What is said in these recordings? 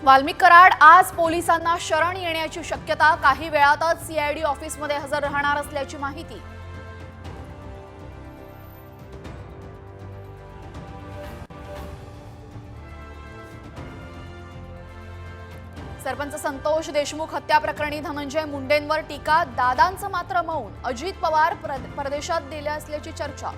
वाल्मिक कराड आज पोलिसांना शरण येण्याची शक्यता, काही वेळातच सीआयडी ऑफिसमध्ये हजर राहणार असल्याची माहिती। सरपंच संतोष देशमुख हत्या प्रकरणी धनंजय मुंडेंवर टीका, दादांचं मात्र मौन, अजित पवार परदेशात गेले असल्याची चर्चा।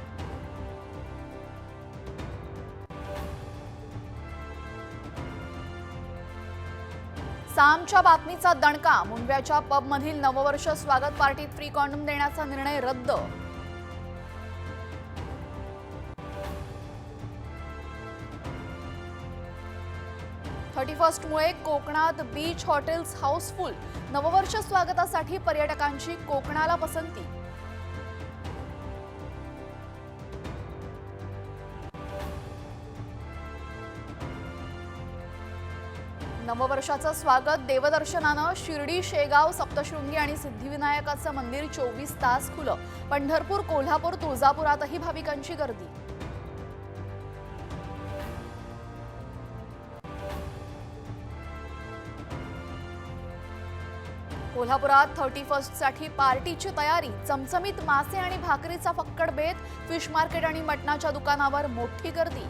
सामच्या बातमीचा दणका, मुंबईच्या पबमधील नववर्ष स्वागत पार्टीत फ्री कॉन्डोम देण्याचा निर्णय रद्द। मुळे कोकणात बीच हॉटेल्स हाऊसफुल, नववर्ष स्वागतासाठी पर्यटकांची कोकणाला पसंती। नववर्षाचं स्वागत देवदर्शनानं, शिर्डी, शेगाव, सप्तशृंगी आणि सिद्धिविनायकाचं मंदिर 24 तास खुलं। पंढरपूर, कोल्हापूर, तुळजापुरातही भाविकांची गर्दी। कोल्हापुरात 31st साठी पार्टीची तयारी, चमचमीत मासे आणि भाकरीचा फक्कड बेत, फिश मार्केट आणि मटणाच्या दुकानावर मोठी गर्दी।